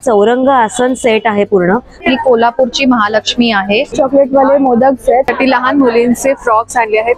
चौरंग आसन सेट आहे पूर्ण। ही कोल्हापूरची महालक्ष्मी आहे। चॉकलेट वाले मोदक सेट, ती लहान मुलींचे फ्रॉक्स आणले आहेत।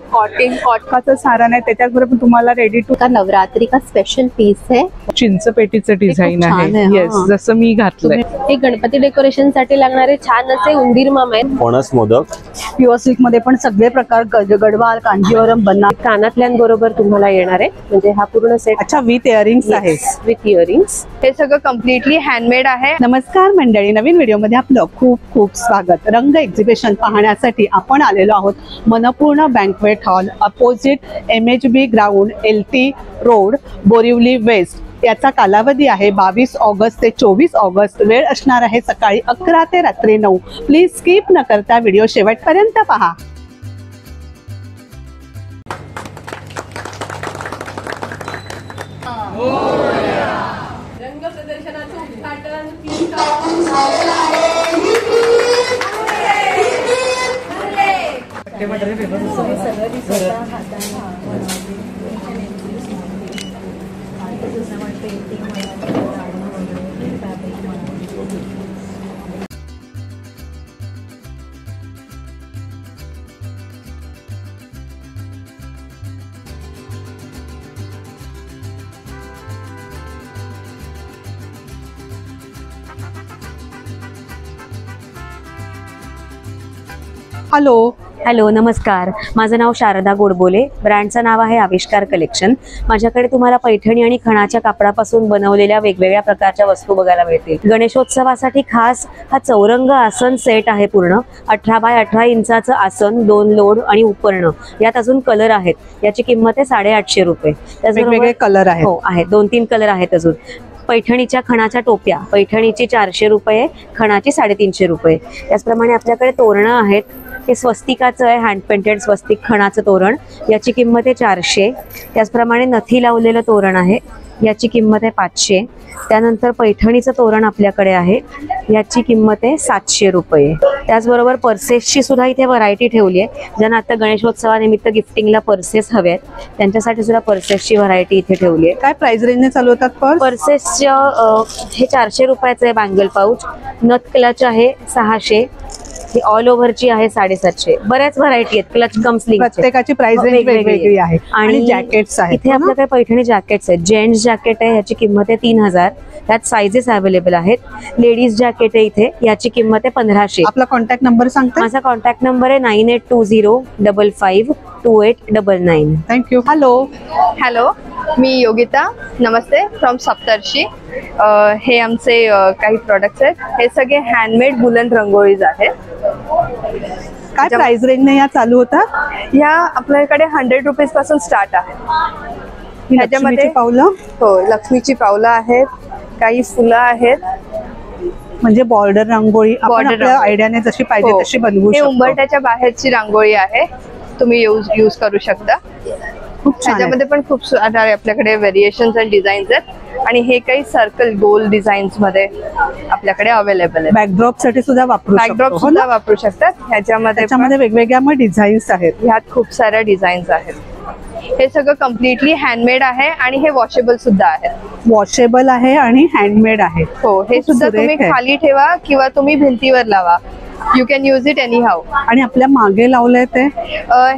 कॉटकाचं सारण आहे, त्याच्याबरोबर तुम्हाला रेडी टू का नवरात्रि का स्पेशल पीस है। चिंचपेटीचं डिझाईन आहे। येस, जसं मी घातलंय। हे गणपती डेकोरेशन साठी लागणारे छान असे उंदीर माम आहेत। फणस मोदक प्युअर सिल्क मध्ये पण सगळे प्रकार, गडवाल, कांजीवरम, बन्ना, कानातल्यांबरोबर तुम्हाला येणार आहे, म्हणजे हा पूर्ण सेट। अच्छा, विथ इयरिंग्स आहे। With earrings. हे सगळं कम्प्लिटली हँडमेड आहे। नमस्कार मंडळी, नवीन व्हिडिओ मध्ये आपलं खूप खूप स्वागत। रंग एक्झिबिशन पाहण्यासाठी आपण आलेलो आहोत Manpurna banquet hall, opposite MHB ground, LT road, Borivali west. याचा कालावधी आहे 22 ऑगस्ट ते 24 ऑगस्ट। वेळ असणार आहे सकाळी 11 ते रात्री 9। प्लीज स्किप न करता व्हिडिओ शेवटपर्यंत पहा। रंग प्रदर्शनाचं उद्घाटन हॅलो नमस्कार, माझं नाव शारदा गोडबोले। ब्रँडचं नाव आहे आविष्कार कलेक्शन। माझ्याकडे तुम्हाला पैठणी आणि खणाच्या कापडापासून बनवलेल्या वेगवेगळ्या प्रकारच्या वस्तू बघायला मिळतील। गणेशोत्सवासाठी खास हा चौरंग आसन सेट आहे पूर्ण। 18 बाय 18 इंचाचं आसन, 2 लोड आणि उपकरणं, यात अजून कलर आहेत। याची किंमत आहे 850 रुपये। वेगवेगळे कलर आहेत। हो आहेत, 2-3 कलर आहेत अजून। पैठणीच्या खणाच्या टोप्या, पैठणीची 400 रुपये, खणाची 350 रुपये। त्याचप्रमाणे आपल्याकडे तोरणं आहेत। हे स्वस्तिकाचं आहे, हँड पेंटेड स्वस्तिक खणाचं तोरण, याची किंमत आहे 400। त्याचप्रमाणे नथी लावलेलं तोरण आहे, याची किंमत आहे 500। त्यानंतर पैठणीचं तोरण आपल्याकडे आहे, याची किंमत आहे 700 रुपये। त्याचबरोबर पर्सेसची सुद्धा इथे व्हरायटी ठेवली आहे। ज्यांना आता गणेशोत्सवानिमित्त गिफ्टिंगला पर्सेस हवे आहेत, त्यांच्यासाठी सुद्धा पर्सेसची व्हरायटी इथे ठेवली आहे। काय प्राइस रेंजने चालू होतात पर्सेसच्या? हे 400 रुपयाचं आहे बँगल पाऊच। नथ क्लच आहे 600। ही ऑल ओव्हरची आहे 750। बऱ्याच व्हरायटी आहेत क्लच कम स्लिंग, प्रत्येकाची प्राइस रेंज वेगवेगळी आहे। आणि जॅकेट्स आहेत, इथे आपल्याकडे पैठणी जॅकेट्स आहेत। जेंट्स जॅकेट आहे, याची किंमत आहे 3000। त्यात साइजेस अवेलेबल आहेत। लेडीज जॅकेट आहे इथे, याची किंमत आहे 1500। आपला कॉन्टॅक्ट नंबर सांगता? माझा कॉन्टॅक्ट नंबर आहे 9820552899। Thank you. Hello, me Yogita, Namaste, from सप्तर्षी। हे आमचे काही प्रोडक्ट्स आहेत। हे सगळे हँडमेड वुलन रंगोळीज आहेत। काय प्राइस रेंजने या चालू होतात? ह्या आपल्याकडे 100 रुपीज पासून स्टार्ट आहे। ह्याच्यामध्ये पावलं, हो, लक्ष्मीची पावलं आहेत, काही फुलं आहेत, म्हणजे बॉर्डर रांगोळी आपण आपल्या आयडियाने जशी पाहिजे तशी बनवू शकतो। हे उंबरठ्याच्या बाहेरची रांगोळी आहे, तुम्ही यूज करू शकता। त्याच्यामध्ये पण खूप सारे आपल्याकडे व्हेरिएशन्स आणि डिझाईन्स आहेत। आणि हे काही सर्कल गोल डिझाईन्स मध्ये आपल्याकडे अवेलेबल आहे। बॅकड्रॉप साठी सुद्धा वापरू शकतो। बॅकड्रॉप सुद्धा वापरू शकतात। ह्याच्यामध्ये वेगवेगळ्या डिझाईन्स आहेत। ह्यात खूप साऱ्या डिझाईन्स आहेत। हे सगळं कम्प्लिटली हँडमेड आहे आणि हे वॉशेबल सुद्धा आहे। वॉशेबल आहे आणि हँडमेड आहे। हो, हे सुद्धा तुम्ही खाली ठेवा किंवा तुम्ही भिंतीवर लावा। You can use it any how. आणि आपल्या मागे लावलंय ते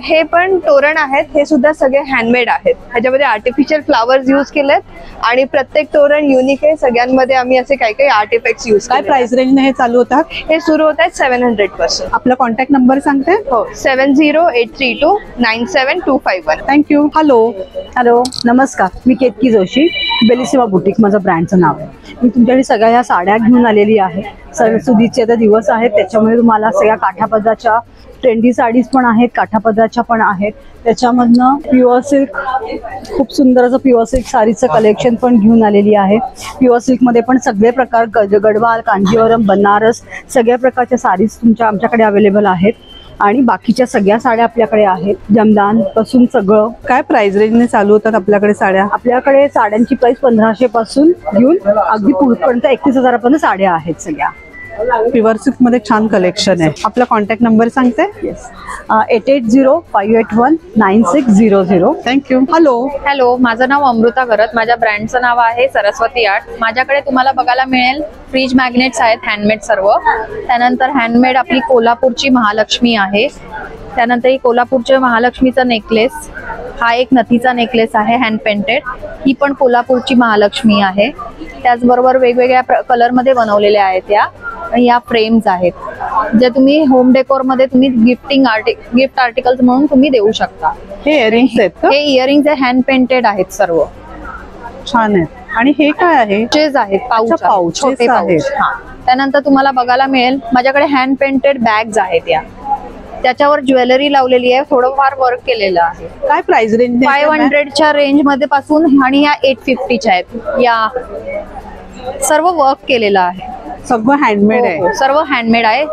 हे पण तोरण आहेत, हे सुद्धा सगळे हँडमेड आहेत। ह्याच्यामध्ये आर्टिफिशियल फ्लावर्स यूज केलेत आणि प्रत्येक तोरण युनिक आहे। सगळ्यांमध्ये आम्ही असे काही काही आर्ट इफेक्ट्स यूज केले। काय प्राइस रेंजने हे चालू होतात? हे सुरू होत आहेत 700 पासून। आपला कॉन्टॅक्ट नंबर सांगते? हो, 7083297251। थँक्यू। हॅलो नमस्कार, मी केतकी जोशी, बेलिसिमा बुटीक माझं ब्रँडचं नाव आहे। मी तुमच्याकडे सगळ्या ह्या साड्या घेऊन आलेली आहे। सणासुदीचे आता दिवस आहेत, त्याच्यामुळे तुम्हाला सगळ्या काठापदराच्या ट्रेंडी साडीज पण आहेत, काठापदराच्या पण आहेत। त्याच्यामधनं प्युअर सिल्क, खूप सुंदर असं प्युअर सिल्क साडीचं कलेक्शन पण घेऊन आलेली आहे। प्युअर सिल्कमध्ये पण सगळे प्रकार, गडवाल, कांजीवरम, बनारस, सगळ्या प्रकारच्या साडीज आमच्याकडे अवेलेबल आहेत। आणि बाकीच्या सगळ्या साड्या आपल्याकडे आहेत, जमदान पासून सगळं। काय प्राइस रेंजने चालू होतात आपल्याकडे साड्या? आपल्याकडे साड्यांची प्राइस 1500 पासून घेऊन अगदी पुढपर्यंत 31,000 पर्यंत साड्या आहेत सगळ्या। प्युअर सिल्क मध्ये छान कलेक्शन आहे. आपला कॉन्टॅक्ट नंबर सांगते? 8805819600. थँक्यू. हॅलो. हॅलो, माझं नाव अमृता करत. माझ्या ब्रँडचं नाव आहे सरस्वती आर्ट. माझ्याकडे तुम्हाला बघायला मिळेल फ्रीज मॅग्नेट्स आहेत, हँडमेड सर्व. त्यानंतर हँडमेड आपली कोल्हापूरची महालक्ष्मी आहे. त्यानंतर ही कोल्हापूरच्या महालक्ष्मीचा नेकलेस, हा एक नथीचा नेकलेस आहे हँड पेंटेड. ही पण कोल्हापूरची महालक्ष्मी आहे. त्याचबरोबर वेगवेगळ्या कलरमध्ये बनवलेल्या आहेत या. आणि या फ्रेम्स आहेत जे तुम्ही होम डेकोर मध्ये तुम्ही गिफ्ट आर्टिकल्स म्हणून तुम्ही देऊ शकता. हे इयरिंग्स आहेत का? हे इयरिंग्स हँड पेंटेड आहेत सर्व. छान आहे. आणि हे काय आहे? पाउचेस आहेत, pouches छोटे आहेत. पाउच. हा. त्यानंतर तुम्हाला बघायला मिळेल माझ्याकडे हँड पेंटेड बॅग्स आहेत या. त्याच्यावर ज्वेलरी लावलेली आहे, थोडंफार वर्क केलेलं आहे. काय प्राइस रेंज? 500च्या रेंज मध्ये पासून आणि या 850च्या आहेत. या सर्व वर्क केलेलं आहे. सगळं हँडमेड हो, आहे. सर्व हँडमेड आहे.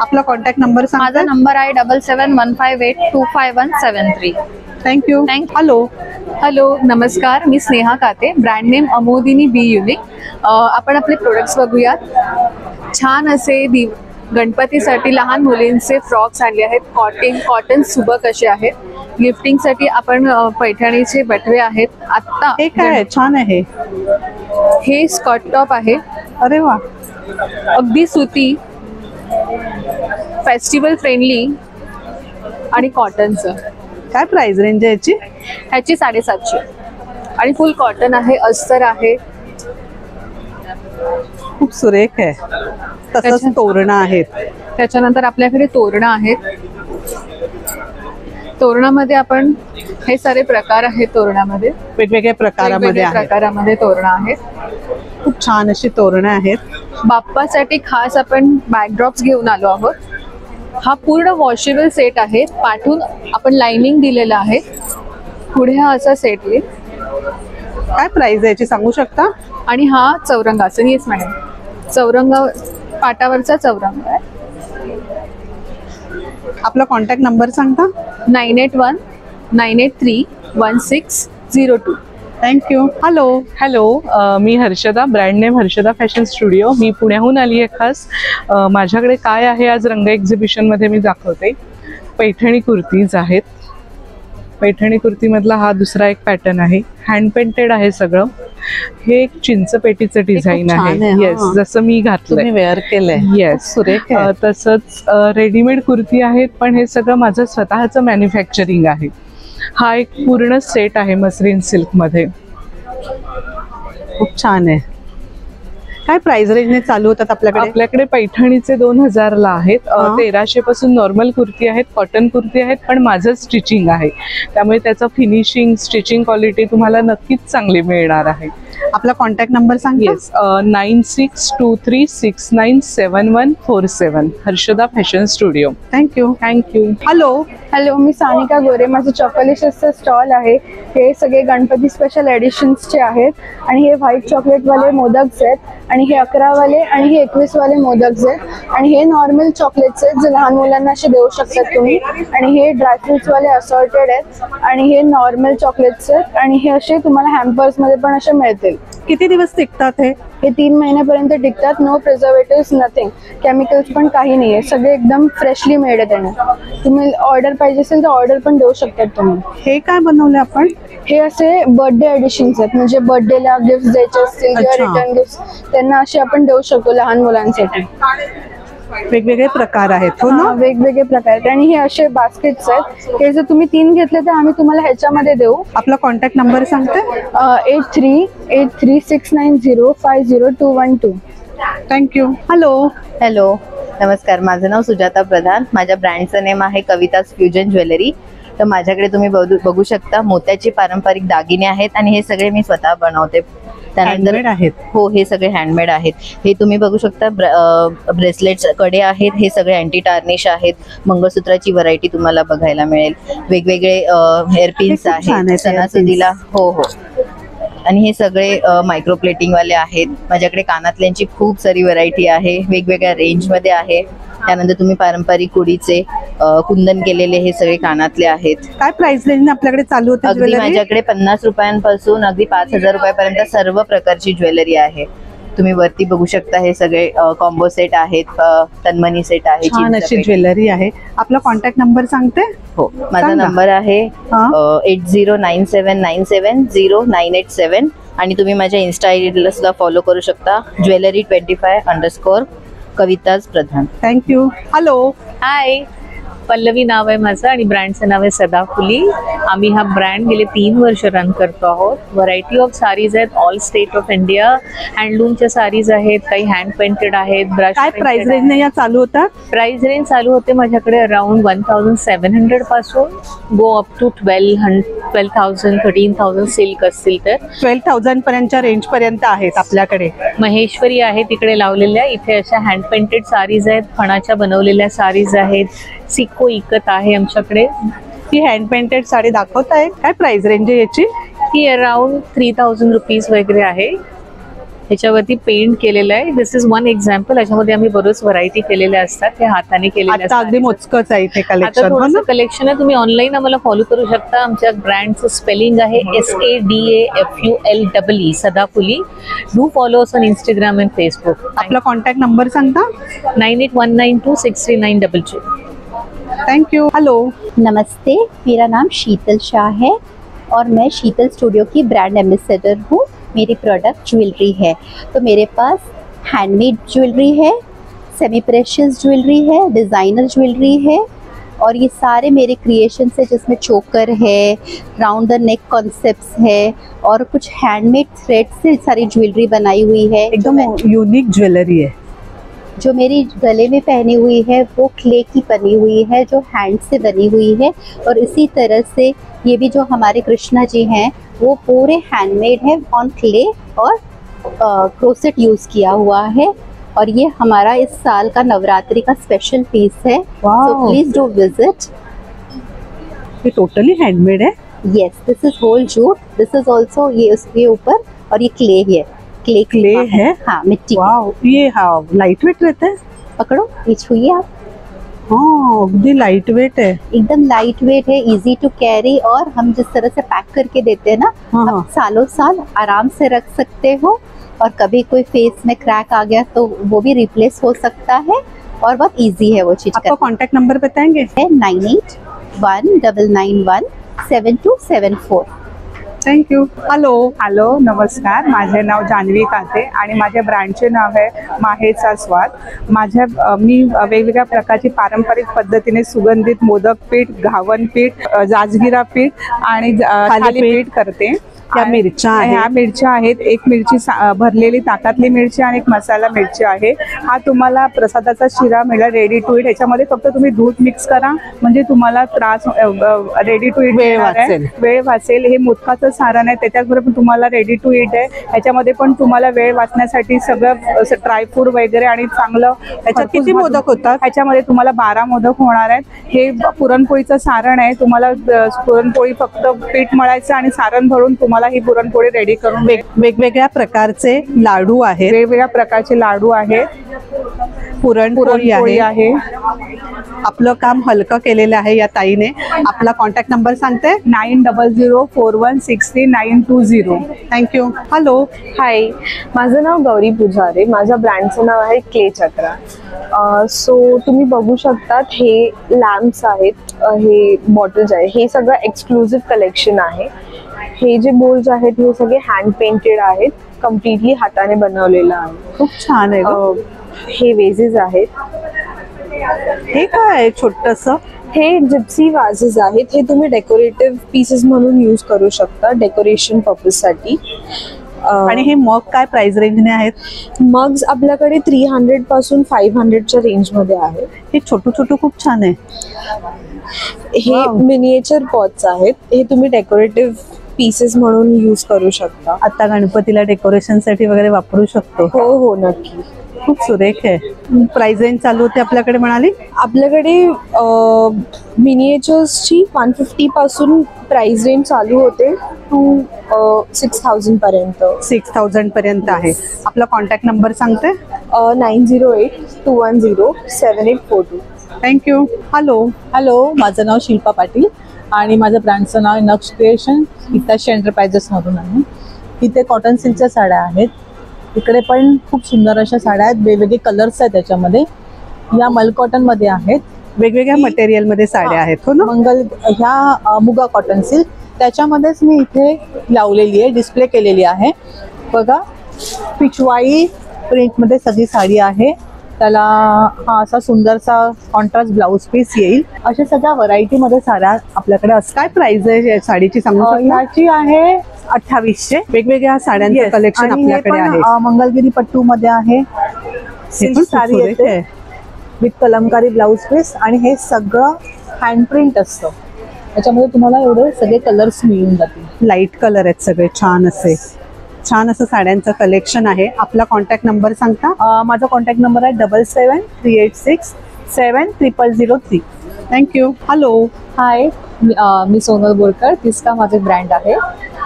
आपला कॉन्टॅक्ट नंबर सांगा. माझा नंबर आहे 7715825173. Thank you. Thank you. Hello. Hello, नमस्कार. मी स्नेहा काते. ब्रँड नेम अमोदिनी बी युनिक. आपण आपले प्रोडक्ट्स बघूयात. छान असे गणपतीसाठी लहान मुलींचे फ्रॉक्स आणले आहेत. कॉटन सुबक असे आहेत. गिफ्टिंगसाठी आपण पैठणीचे बटवे आहेत. आत्ता हे काय आहे? छान आहे. हे स्कर्ट टॉप आहे, अरे वा. अगदी सुती, फेस्टिवल फ्रेंडली आणि कॉटनचं. काय प्राइस रेंज आहे याची? ह्याची 750 आणि फुल कॉटन आहे, अस्तर आहे. खूप सुरेख आहे. तसंच तोरणं आहेत. त्याच्यानंतर आपल्याकडे तोरणं आहेत. तोरणामध्ये आपण हे सारे प्रकार आहेत. तोरणामध्ये वेगवेगळ्या प्रकारामध्ये वेगवेगळ्या आहेत. प्रकारामध्ये तोरणं आहेत. खूप छान अशी तोरणं आहेत. बाप्पासाठी खास आपण बॅकड्रॉप्स घेऊन आलो आहोत. हा पूर्ण वॉशेबल सेट आहे. पाठून आपण लाइनिंग दिलेलं आहे. पुढे हा असा सेट येईल. काय प्राइस आहे याची सांगू शकता? आणि हा चौरंगासन. येस मॅडम, चौरंग पाटावरचा चौरंग आहे. आपला कॉन्टॅक्ट नंबर सांगता? 9819831602. थँक्यू. हॅलो. हॅलो, मी Harshada. Brand name Harshada fashion studio. मी पुण्याहून आली आहे खास. माझ्याकडे काय आहे आज रंग एक्झिबिशनमध्ये मी दाखवते. पैठणी कुर्तीज आहेत. पैठणी कुर्तीमधला हा दुसरा एक पॅटर्न आहे. हँड पेंटेड आहे सगळं. हे एक चिंचपेटीचं डिझाईन छान आहे. आहे, येस, हां. जसं मी घातलंय. तुम्ही वेअर केलंय. येस, सुरेख आहे. तसंच रेडीमेड कुर्ती आहेत, पण हे सगळं माझं स्वतःचं मॅन्युफॅक्चरिंग आहे. हा एक पूर्ण सेट आहे मसरीन सिल्क मध्ये. खूप छान आहे. काय प्राइस रेंजने चालू होतात आपल्याकडे? आपल्याकडे पैठणीचे 2000ला आहेत. हा. 1300 पासून नॉर्मल कुर्ती आहेत, कॉटन कुर्ती आहेत, पण माझं स्टिचिंग आहे, त्यामुळे त्याचं फिनिशिंग, स्टिचिंग क्वालिटी तुम्हाला नक्कीच चांगली मिळणार आहे. आपला कॉन्टॅक्ट नंबर सांगा. Yes, 9623697147. Harshada fashion studio. Thank you. Thank you. Hello. Hello, मी सानिका गोरे. माझं चॉकलेशसचं स्टॉल आहे. हे सगळे गणपती स्पेशल एडिशन्सचे आहेत. आणि हे व्हाईट चॉकलेटवाले मोदक्स आहेत. आणि हे 11 वाले आणि हे 21 वाले मोदक्स आहेत. आणि हे नॉर्मल चॉकलेट्स आहेत जे लहान मुलांना असे देऊ शकतात तुम्ही. आणि हे ड्रायफ्रुट्स वाले असॉर्टेड आहेत. आणि हे नॉर्मल चॉकलेट्स आहेत. आणि हे असे तुम्हाला हॅम्पर्स मध्ये पण असे मिळतील. किती दिवस टिकतात हे? हे 3 महिन्यापर्यंत टिकतात. नो प्रिझर्वेटिव्स, नथिंग, केमिकल्स पण काही नाही आहे. सगळे एकदम फ्रेशली मेड आहे त्याने. तुम्ही ऑर्डर पाहिजे असेल तर ऑर्डर पण देऊ शकतात तुम्ही. हे काय बनवलं आपण? हे असे बर्थडे एडिशन्स आहेत. म्हणजे बर्थडेला गिफ्ट द्यायचे असतील किंवा अच्छा. रिटर्न गिफ्ट त्यांना असे आपण देऊ शकतो लहान मुलांसाठी. वेगवेगळे प्रकार आहेत. हो हा, ना? वेगवेगळे प्रकार आहेत. आणि हे असे बास्केट्स आहेत. हे जर तुम्ही 3 घेतले तर आम्ही तुम्हाला ह्याच्यामध्ये देऊ. आपला कॉन्टॅक्ट नंबर सांगते? 838369050212. थँक्यू. हॅलो. हॅलो, नमस्कार. माझं नाव सुजाता प्रधान. माझ्या ब्रँडचं नेम आहे कविताज फ्युजन ज्वेलरी. तर माझ्याकडे तुम्ही बघू शकता मोत्याचे पारंपरिक दागिने आहेत आणि हे सगळे मी स्वतः बनवते. हँडमेड आहेत. हो, हे सगळे हँडमेड आहेत. हे तुम्ही बघू शकता. ब्रेसलेट्स कडे आहेत. हे सगळे अँटी टार्निश आहेत. मंगळसूत्राची व्हरायटी तुम्हाला बघायला मिळेल. वेगवेगळे हेअरपिन्स हे खूप छान आहेत आहेत सणासुदीला. हो हो. आणि हे सगळे मायक्रो प्लेटिंग वाले आहेत. माझ्याकडे कानातल्यांची खूप सारी व्हरायटी आहे. वेगवेगळ्या रेंजमध्ये आहे. त्यानंतर तुम्ही पारंपरिक कुडीचे कुंदन केलेले हे सगळे कानातले आहेत. काय प्राइस रेंज आपल्याकडे चालू होते? अगदी माझ्याकडे 50 रुपयांपासून अगदी 5000 रुपयापर्यंत सर्व प्रकारची ज्वेलरी आहे. तुम्ही वरती बघू शकता हे सगळे कॉम्बो सेट आहेत, तन्मनी सेट आहे, छान अशी चिंचपेटी. ज्वेलरी आहे. आपला कॉन्टॅक्ट नंबर सांगते? हो, माझा सांगा. नंबर आहे हा. 8097970987 आणि तुम्ही माझ्या इन्स्टा आयडीला सुद्धा फॉलो करू शकता, jewelry25_ कविताज प्रधान. थँक्यू. हॅलो. हाय, पल्लवी नाव आहे माझं आणि ब्रँडचं नाव आहे सदाफुली. आम्ही हा ब्रँड गेले 3 वर्ष रन करतो आहोत. व्हरायटी ऑफ साडीज आहेत, ऑल स्टेट ऑफ इंडिया. हँडलूमच्या साडीज आहेत, काही हँड पेंटेड आहेत, ब्रश. काय प्राइस रेंज या चालू होता? प्राइस रेंज चालू होते माझ्याकडे अराउंड 1700 पासून गो अप टू 12,000 13,000 सिल्क असतील तर 12,000 पर्यंतच्या रेंज पर्यंत आहेत आपल्याकडे. महेश्वरी आहे तिकडे लावलेल्या. इथे अशा हँड पेंटेड साडीज आहेत, फणाच्या बनवलेल्या साडीज आहेत, सिको इकत आहे आमच्याकडे. ही हँड पेंटेड साडी दाखवताय, काय प्राइस रेंज आहे याची? ही अराउंड 3,000 रुपीज वगैरे आहे. ह्याच्यावरती पेंट केलेलं आहे. दिस इज वन एक्झाम्पल. याच्यामध्ये आम्ही बरोच व्हरायटी केलेल्या असतात, हे हाताने केलेल्या आता अगदी मोजकच आहे इथे आता कलेक्शन. थोडंसं कलेक्शन आहे. तुम्ही ऑनलाईन आम्हाला फॉलो करू शकता. आमच्या ब्रँडचं स्पेलिंग आहे SADAFULEE सदाफुली. Do follow us on Instagram and Facebook. आपला कॉन्टॅक्ट नंबर सांगता? 9819263933. Thank you. हेलो. नमस्ते, मेरा नाम शीतल शाह है और मैं शीतल स्टूडियो की ब्रांड एम्बेसडर हूँ. मेरी प्रोडक्ट ज्वेलरी है, तो मेरे पास हैंडमेड ज्वेलरी है, सेमी प्रेशियस ज्वेलरी है, डिज़ाइनर ज्वेलरी है और ये सारे मेरे क्रिएशंस है जिसमें चोकर है, राउंड द नेक कॉन्सेप्ट्स है और कुछ हैंडमेड थ्रेड से सारी ज्वेलरी बनाई हुई है. एकदम यूनिक ज्वेलरी है. जो मेरी गले में पहनी हुई है वो क्ले की बनी हुई है, जो हैंड से बनी हुई है. और इसी तरह से ये भी जो हमारे कृष्णा जी हैं वो पूरे हैंडमेड है, ऑन क्ले और क्रोसेट यूज़ किया हुआ है. और ये हमारा इस साल का नवरात्रि का स्पेशल पीस है. So please do visit. ये टोटली हैंडमेड है. Yes, this is whole jute. This is also ये उसके ऊपर और ये क्ले है. क्ले है. हाँ, मिट्टी. वाओ, ये हाँ लाइट वेट रहता है. पकड़ो, ये छुइए आप. हाँ, अगदी लाइट वेट है. एकदम लाइट वेट है, इजी टू कैरी. और हम जिस तरह से पैक करके देते हैं ना, आप सालों साल आराम से रख सकते हो. और कभी कोई फेस में क्रैक आ गया तो वो भी रिप्लेस हो सकता है और बहुत इजी है वो चीज. आपका कॉन्टैक्ट नंबर बताएंगे? 9819917274. Thank you. हॅलो. हॅलो, नमस्कार. माझे नाव जान्हवी काते आणि माझ्या ब्रँडचे नाव आहे माहेचा स्वाद. मी वेगवेगळ्या प्रकारची पारंपरिक पद्धतीने सुगंधित मोदक पीठ, घावन पीठ, जाजगिरा पीठ आणि थालीपीठ करते. ह्या मिरच्या ह्या मिरच्या आहेत. एक मिरची भरलेली ताकातली मिरची आणि एक मसाला मिरची आहे. हा तुम्हाला प्रसादाचा शिरा मिळेल रेडी टू इट. ह्याच्यामध्ये फक्त तुम्ही दूध मिक्स करा म्हणजे तुम्हाला त्रास रेडी टू इट वेळ वाचेल. हे मोदकाचं सारण आहे, त्याच्याबरोबर तुम्हाला रेडी टू इट आहे. ह्याच्यामध्ये पण तुम्हाला वेळ वाचण्यासाठी सगळं ड्रायफ्रूट वगैरे आणि चांगलं. ह्याच्यात किती मोदक होतात? ह्याच्यामध्ये तुम्हाला 12 मोदक होणार आहेत. हे पुरणपोळीचं सारण आहे. तुम्हाला पुरणपोळी फक्त पीठ मळायचं आणि सारण भरून तुम्हाला ही पुरणपोळी रेडी करून वेगवेगळ्या प्रकारचे लाडू आहेत. वेगवेगळ्या प्रकारचे लाडू आहेत. पुरणपोळी आहे. आपलं काम हलकं केलेलं आहे या ताईने. आपला कॉन्टॅक्ट नंबर सांगते? 9004163920. थँक्यू. हॅलो. हाय, माझं नाव गौरी पुजारे. माझ्या ब्रँडचं नाव आहे क्ले चक्रा. सो तुम्ही बघू शकतात हे लॅम्प्स आहेत, हे बॉटल्स आहेत, हे सगळं एक्सक्लुझिव्ह कलेक्शन आहे. हे जे बोल्स आहेत हे सगळे हँड पेंटेड आहेत, कम्प्लिटली हाताने बनवलेलं आहे. खूप छान आहे. हे वेजेस आहेत. हे काय छोटंसं? हे जिप्सी वाजेस आहेत. हे तुम्ही डेकोरेटिव्ह पीसेस म्हणून यूज करू शकता डेकोरेशन पर्पजसाठी. आणि हे मग काय प्राइस रेंजने आहेत? मग्स आपल्याकडे 300 पासून 500च्या रेंजमध्ये आहे. हे छोटू छोटू खूप छान आहे. हे मिनिएचर पॉट्स आहेत. हे तुम्ही डेकोरेटिव्ह पीसेस म्हणून यूज करू शकता. आता गणपतीला डेकोरेशन साठी वगैरे वापरू शकतो. हो हो, नक्की. खूप सुरेख आहे. प्राइस रेंज चालू होते आपल्याकडे म्हणाली? आपल्याकडे मिनिएचर्सची 150 पासून प्राइस रेंज चालू होते टू 6000 पर्यंत. 6000 पर्यंत आहे. आपला कॉन्टॅक्ट नंबर सांगते? 9082107842. थँक्यू. हॅलो. हॅलो, माझं नाव शिल्पा पाटील आणि माझं ब्रँडचं नाव आहे नक्ष क्रिएशन. हिताशी एंटरप्राइजेस मधून आहे. इथे कॉटन सिल्कच्या साड्या आहेत. इकडे पण खूप सुंदर अशा साड्या आहेत, वेगवेगळे कलर्स आहेत त्याच्यामध्ये. या मल कॉटन मध्ये आहेत, वेगवेगळ्या मटेरियल मध्ये साड्या आहेत. हो ना. मंगल ह्या मुगा कॉटन सिल्क त्याच्यामध्येच मी इथे लावलेली आहे, डिस्प्ले केलेली आहे. बघा पिचवाई प्रिंट मध्ये सगळी साडी आहे. त्याला हा असा सुंदरसा कॉन्ट्रास्ट ब्लाउज पीस येईल. अशा सगळ्या व्हरायटी मध्ये साड्या आपल्याकडे असतात. काय प्राइस आहे या साडीची सांगू शकता? याची आहे 2800. वेगवेगळ्या साड्यांचं कलेक्शन आपल्याकडे आहे. मंगलगिरी पट्टू मध्ये आहे, सिल्क साडी येते विथ कलमकारी ब्लाउज पीस आणि हे सगळं हँड प्रिंट असतं. त्याच्यामध्ये तुम्हाला एवढे सगळे कलर्स मिळून जातील. लाईट कलर आहेत सगळे, छान असं साड्यांचं कलेक्शन आहे. आपला कॉन्टॅक्ट नंबर सांगता? माझा कॉन्टॅक्ट नंबर आहे 7738670003. थँक्यू. हॅलो. हाय, मी सोनल बोरकर. तिस्का माझे ब्रँड आहे.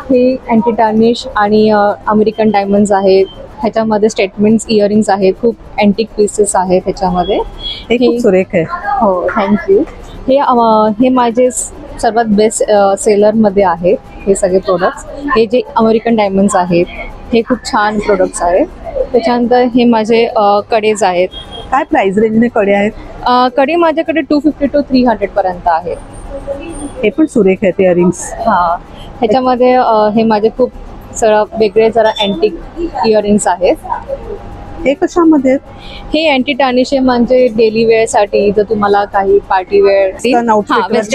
हे अँटी टार्निश आणि अमेरिकन डायमंड्स आहेत. ह्याच्यामध्ये स्टेटमेंट्स इयरिंग्स आहेत, खूप अँटिक पीसेस आहेत ह्याच्यामध्ये. हे खूप सुरेख आहे. हो, थँक्यू. हे माझे सर्वात बेस्ट सेलरमध्ये आहेत हे सगळे प्रोडक्ट्स. हे जे अमेरिकन डायमंड्स आहेत हे खूप छान प्रोडक्ट्स आहेत. त्याच्यानंतर हे माझे कडेज आहेत. काय प्राइस रेंजने कडे आहेत? कडे माझ्याकडे 250 to 300 पर्यंत आहेत. हे पण सुरेख आहेत इयरिंग्स. हां, ह्याच्यामध्ये हे माझे खूप वेगळे जरा अँटिक इयरिंग्स आहेत. हे कशामध्ये? हे अँटी टार्निश म्हणजे डेली वेअर साठी, जर तुम्हाला काही पार्टी वेअर वेस्टर्न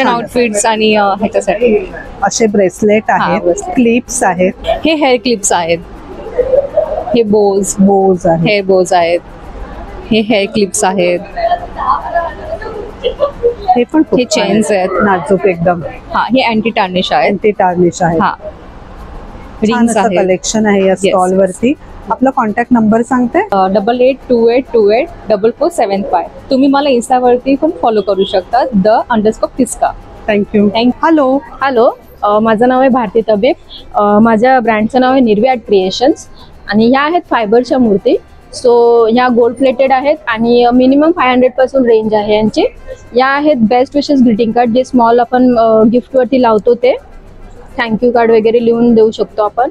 आउटफिट्स आणि ह्याच्यासाठी. असे ब्रेसलेट आहेत, क्लिप्स आहेत. हे हेअर क्लिप्स आहेत. हे बोज आहेत, हेअर बोज आहेत. हे हेअर क्लिप्स आहेत. हे पण हे चेन्स आहेत नाजूक एकदम. हा, हे अँटी टार्निश आहे. हा, रिंग्स आहे. कलेक्शन आहे या स्टॉल वरती. आपला कॉन्टॅक्ट नंबर सांगते? 8828284475. तुम्ही मला इन्स्टावरती पण फॉलो करू शकता, _तिस्का. थँक्यू. हॅलो, माझं नाव आहे भारती तबेब. माझ्या ब्रँडचं नाव आहे निर्वी आर्ट क्रिएशन्स आणि ह्या आहेत फायबरच्या मूर्ती. सो ह्या गोल्ड प्लेटेड आहेत आणि मिनिमम 500 पासून रेंज आहे यांची. या आहेत बेस्ट विशेस ग्रीटिंग कार्ड, जे स्मॉल आपण गिफ्टवरती लावतो ते. थँक्यू कार्ड वगैरे लिहून देऊ शकतो आपण.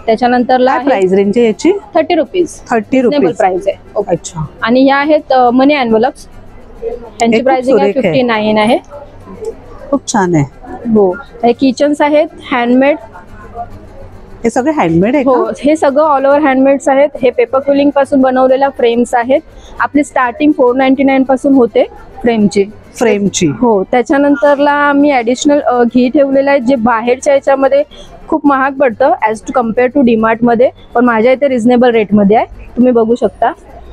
त्याच्यानंतर प्राइस रेंज याची 30 रुपीज. 30 रुपीज प्राइस आहे. अच्छा. आणि ह्या आहेत मनी एनव्हलप्स. त्यांची प्राइसिंग आहे 59 आहे. खूप छान आहे. हो, हे किचन्स आहेत हँडमेड. हे सगळे हँडमेड आहे? हो, हे सगळं ऑल ओव्हर हँडमेड्स आहेत. हे पेपर क्युलिंग पासून बनवलेल्या फ्रेम्स आहेत. आपली स्टार्टिंग 499 पासून होते फ्रेमची. हो, त्याच्यानंतरला मी ऍडिशनल घी ठेवलेलं आहे, जे बाहेरच्या याच्यामध्ये खूप महाग पडतं as to compare to DMart मध्ये, पण माझ्या इथे रिझनेबल रेटमध्ये आहे. तुम्ही बघू शकता.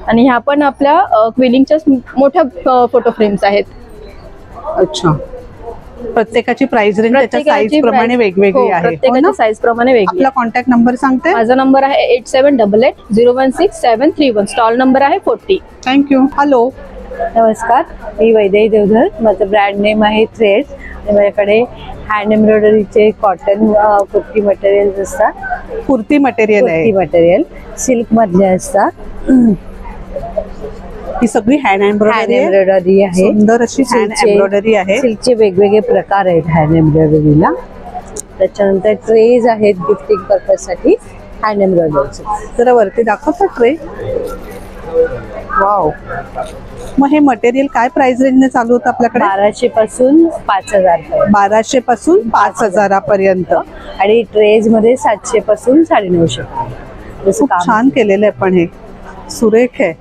आणि ह्या पण आपल्या क्विलिंगच्या मोठ्या फोटो फ्रेम्स आहेत. अच्छा. प्रत्येकाची प्राइस रेंज त्याच्या साइज प्रमाणे वेगवेगळी आहे. प्रत्येकाच्या साइज प्रमाणे वेगळी. आपला कॉन्टॅक्ट नंबर सांगते? माझा नंबर आहे 8788016731. स्टॉल नंबर आहे 40. थँक्यू. हॅलो. नमस्कार, मी वैदेही देवधर. माझं ब्रँड नेम आहे थ्रेड्स आणि माझ्याकडे हँड एम्ब्रॉयडरीचे कॉटन कुर्ती मटेरियल्स असतात. कुर्ती मटेरियल सिल्क मधले असतात. ही सगळी हँड एम्ब्रॉयडरी आहे. सुंदर अशी हँड एम्ब्रॉयडरी आहे. सिल्कचे वेगवेगळे प्रकार आहेत हँड एम्ब्रॉयडरीला. त्याच्यानंतर ट्रेज आहेत गिफ्टिंग पर्पज साठी हँड एम्ब्रॉयडरीचे. जरा वरती दाखवता ट्रे. वाव. मग हे मटेरियल काय प्राइस रेंजने चालू होतं आपल्याकडे? 1200 पासून 5000. 1200 पासून 5000 पर्यंत. आणि ट्रेज मध्ये 700 पासून 950. खूप छान केलेलं आहे पण हे सुरेख आहे.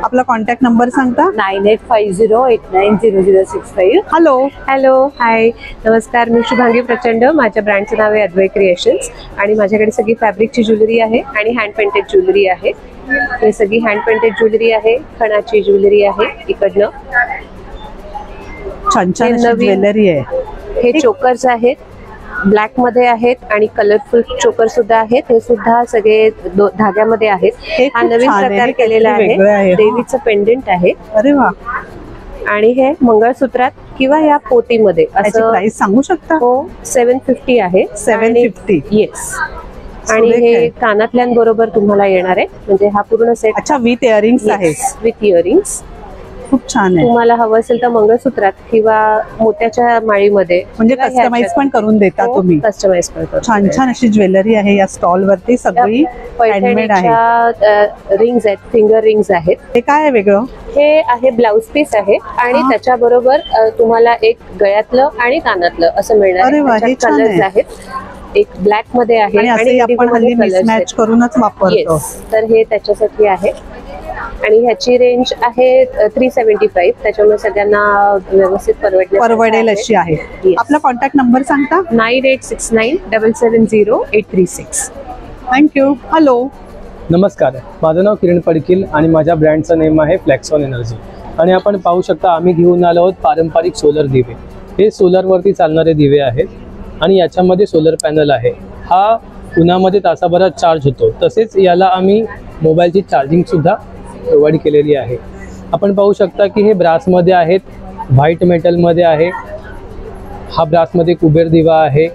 आपला कॉन्टॅक्ट नंबर सांगता? 9850890065. हॅलो. हाय, नमस्कार. मी शुभांगी प्रचंड. माझ्या ब्रँडचं नाव आहे अद्वैत क्रिएशन्स आणि माझ्याकडे सगळी फॅब्रिकची ज्वेलरी आहे आणि हँड पेंटेड ज्वेलरी आहे. हे सगळी हँड पेंटेड ज्वेलरी आहे, खणाची ज्वेलरी आहे. इकडनं छान छान ज्वेलरी आहे. हे चोकर्स आहेत, ब्लॅक मध्ये आहेत आणि कलरफुल चोकर सुद्धा आहेत. हे सुद्धा सगळे धाग्यामध्ये आहेत. हा नवीन प्रकार केलेला आहे. देवीचं पेंडेंट आहे. अरे वा. आणि हे मंगळसूत्रात किंवा या पोतीमध्ये असं प्राइस सांगू शकता? हो, 750 आहे. 750. येस. आणि हे कानातल्यांबरोबर तुम्हाला येणार आहे. म्हणजे हा पूर्ण सेट. अच्छा, विथ इयरिंग्स आहे. With earrings. खूप छान आहे. तुम्हाला हवं असेल तर मंगळसूत्रात किंवा मोत्याच्या माळीमध्ये म्हणजे कस्टमाइज पण करून देता तुम्ही. कस्टमाइज पण करून. छान छान अशी ज्वेलरी आहे या स्टॉल वरती, सगळी हँडमेड आहे. रिंग्स आहेत, फिंगर रिंग्स आहेत. हे काय आहे वेगळं? हे आहे ब्लाउज पीस आहे आणि त्याच्याबरोबर तुम्हाला एक गळ्यातलं आणि कानातलं असं मिळणार आहे. कलर्स आहेत, एक ब्लॅक मध्ये आहे आणि आपण हल्ली मिसमॅच करूनच वापरतो. तर हे त्याच्यासाठी आहे आणि ह्याची रेंज आहे 375. त्याच्यामुळे सगळ्यांना व्यवस्थित परवडेल अशी आहे. आपला कॉन्टॅक्ट नंबर सांगता? 9869770836. थँक्यू. हॅलो, नमस्कार, माझं नाव किरण पडकील आणि माझ्या ब्रँडचं नेम आहे फ्लॅक्सॉन एनर्जी. आणि आपण पाहू शकता आम्ही घेऊन आलो आहोत पारंपरिक सोलर दिवे. हे सोलरवरती चालणारे दिवे आहेत आणि याच्यामध्ये सोलर पॅनल आहे. हा उन्हामध्ये तासाभरात चार्ज होतो. तसेच याला आम्ही मोबाईलची चार्जिंगसुद्धा प्रोव्हाइड केलेली आहे. आपण पाहू शकता की हे ब्रासमध्ये आहेत, व्हाईट मेटलमध्ये आहे. हा ब्रासमध्ये कुबेर दिवा आहे,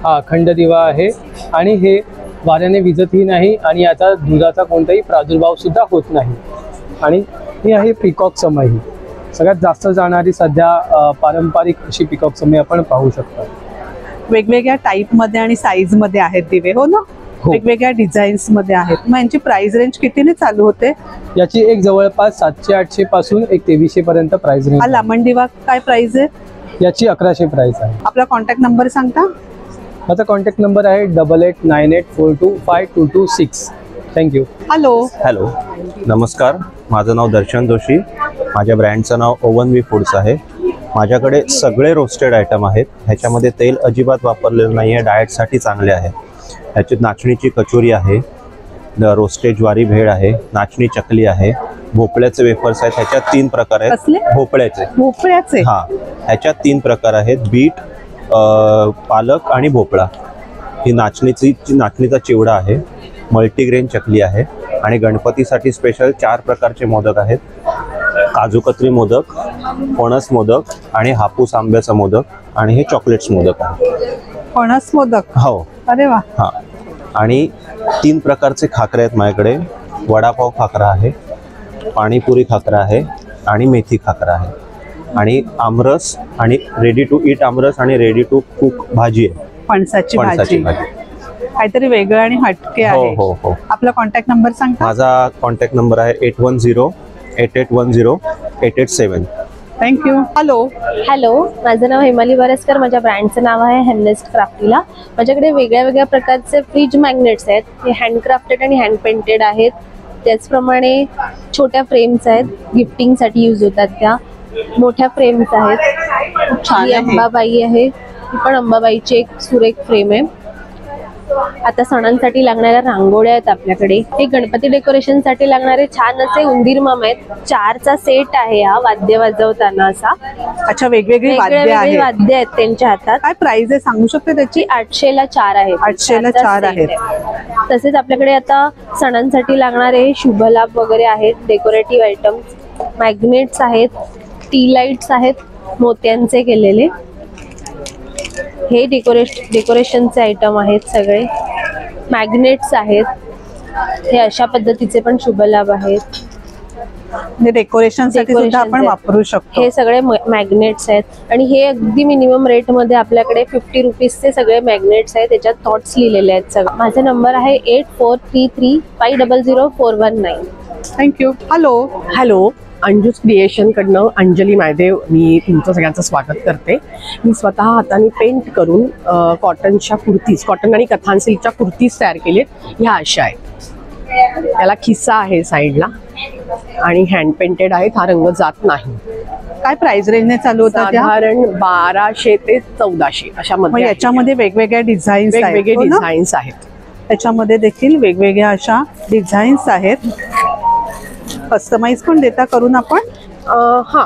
हा अखंड दिवा आहे आणि हे वाऱ्याने विजतही नाही आणि याचा दुधाचा कोणताही प्रादुर्भावसुद्धा होत नाही. आणि ही आहे पिकॉक समय. सगळ्यात जास्त जाणारी सध्या पारंपरिक अशी पिकॉक समय आपण पाहू शकता. वेगवेगळ्या टाईपमध्ये आणि साईजमध्ये आहेत दिवे, हो ना? वेगवेगळ्या डिझाईन्स मध्ये आहेत. मग यांची प्राइस रेंज कितीने चालू होते? याची एक जवळपास 700-800 पासून एक 2300 पर्यंत प्राइस रेंज. हा लांबण दिवा काय प्राइस आहे? याची 1100 प्राइस आहे. आपला कॉन्टॅक्ट नंबर सांगता? माझा कॉन्टॅक्ट नंबर आहे 889842252226. थँक्यू. हॅलो, नमस्कार, माझं नाव दर्शन जोशी. माझ्या ब्रँडचं नाव ओवन वी फूड्स आहे. माझ्याकडे सगळे रोस्टेड आयटम आहेत. ह्याच्यामध्ये तेल अजिबात वापरलेलं नाही आहे, डाएटसाठी चांगले आहे. ह्याच्यात नाचणीची कचोरी आहे, रोस्टेड ज्वारी भेळ आहे, नाचणी चकली आहे, भोपळ्याचे वेफर्स आहेत. ह्याच्यात 3 प्रकार आहेत. भोपळ्याचे? हा, ह्याच्यात 3 प्रकार आहेत, बीट, पालक आणि भोपळा. ही नाचणीचा चिवडा आहे, मल्टीग्रेन चकली आहे आणि गणपतीसाठी स्पेशल 4 प्रकारचे मोदक आहेत. काजू कतरी मोदक, फणस मोदक आणि हापूस आंब्याचा मोदक आणि हे चॉकलेट्स मोदक आहे. फणस मोदक? हो. अरे वा. हा, आणि 3 प्रकारचे खाकरे आहेत माझ्याकडे. वडापाव खाकरा आहे, पाणीपुरी खाकरा आहे आणि मेथी खाकरा आहे. आणि आमरस आणि रेडी टू ईट आमरस आणि रेडी टू कुक भाजी आहे, फणसाची भाजी. काहीतरी वेगळं आणि हटके आहे. हो हो. आपला कॉन्टॅक्ट नंबर सांगता? माझा कॉन्टॅक्ट नंबर आहे 8108810887. थँक्यू. हॅलो, माझं नाव हेमाली वरसकर. माझ्या ब्रँडचं नाव आहे हॅन्डनेस्ट क्राफ्टीला. माझ्याकडे वेगळ्या वेगळ्या प्रकारचे फ्रीज मॅग्नेट्स आहेत. हे हँडक्राफ्टेड आणि हँड पेंटेड आहेत. त्याचप्रमाणे छोट्या फ्रेम्स आहेत, गिफ्टिंगसाठी यूज होतात. त्या मोठ्या फ्रेम्स आहेत. ही अंबाबाई आहे, ही पण अंबाबाईची एक सुरेख फ्रेम आहे. आता सणांसाठी लागणाऱ्या रांगोळ्या आहेत आपल्याकडे. हे गणपती डेकोरेशन साठी लागणारे छान असे उंदीर मामा आहेत. 4चा सेट आहे हा, वाद्य वाजवताना असा. अच्छा, वेगवेगळी वाद्य आहेत त्यांच्या हातात. काय प्राइस आहे सांगू शकते त्याची? 800ला 4 आहेत. 800ला 4 आहेत. तसेच आपल्याकडे आता सणांसाठी लागणारे शुभलाभ वगैरे आहेत. डेकोरेटिव्ह आयटम्स, मॅग्नेट्स आहेत, टी लाईट्स आहेत मोत्यांचे केलेले. हे डेकोरेशनचे आयटम आहेत सगळे. मॅग्नेट्स आहेत. हे अशा पद्धतीचे पण शुभलाभ आहेत. डेकोरेशनसाठी सुद्धा आपण वापरू शकतो. हे सगळे मॅग्नेट्स आहेत आणि हे अगदी मिनिमम रेट मध्ये आपल्याकडे 50 रुपीजचे सगळे मॅग्नेट्स आहेत. त्याच्यात थॉट्स लिहिलेले आहेत सगळे. माझा नंबर आहे 8433500419. थँक्यू. हॅलो, अंजूस क्रिएशन कडनं अंजली मायदेव मी तुमचं सगळ्यांचं स्वागत करते. मी स्वतः हाताने पेंट करून कॉटनच्या कुर्तीज, कॉटन आणि कथान सिल्कच्या कुर्तीज तयार केलेत. ह्या अशा आहेत. त्याला खिस्सा आहे साईडला आणि हँड पेंटेड आहेत. हा रंग जात नाही. काय प्राइस रेंजने चालू होता? साधारण 1200 ते 1400 अशा मध्ये. याच्यामध्ये वेगवेगळ्या डिझाईन्स आहेत. त्याच्यामध्ये देखील वेगवेगळ्या अशा डिझाईन्स आहेत. कस्टमाइज पण देता करून आपण? हा,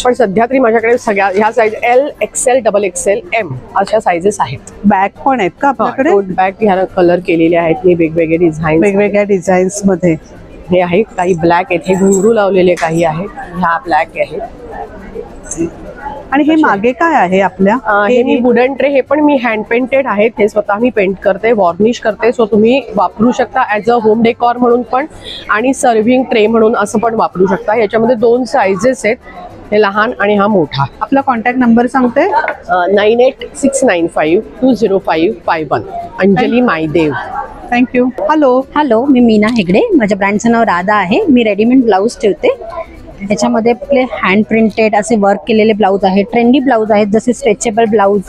पण सध्या तरी माझ्याकडे सगळ्या ह्या size L, XL, XXL, M अशा साईजेस आहेत. बॅग पण आहेत का आपल्याकडे? बॅग ह्या कलर केलेले आहेत मी वेगवेगळ्या डिझाईन्स मध्ये. हे आहे काही ब्लॅक आहेत, हे घुंगरू लावलेले काही आहेत. ह्या ब्लॅक आहेत आणि हे मागे काय आहे आपल्या? हे मी वुडन ट्रे, हे पण मी हँड पेंटेड आहेत, हे स्वतः मी पेंट करते, वॉर्निश करते, सो तुम्ही वापरू शकता ॲज अ होम डेकॉर म्हणून पण आणि सर्व्हिंग ट्रे म्हणून असं पण वापरू शकता. याच्यामध्ये 2 सायझेस आहेत, हे लहान आणि हा मोठा. आपला कॉन्टॅक्ट नंबर सांगते? 9869520551. अंजली मायदेव. थँक्यू. हॅलो, मी मीना हेगडे, माझ्या ब्रँडचं नाव राधा आहे. मी रेडीमेड ब्लाऊज ठेवते. त्याच्यामध्ये आपले हँड प्रिंटेड असे वर्क केलेले ब्लाऊज आहेत, ट्रेंडी ब्लाऊज आहेत, जसे स्ट्रेचेबल ब्लाऊज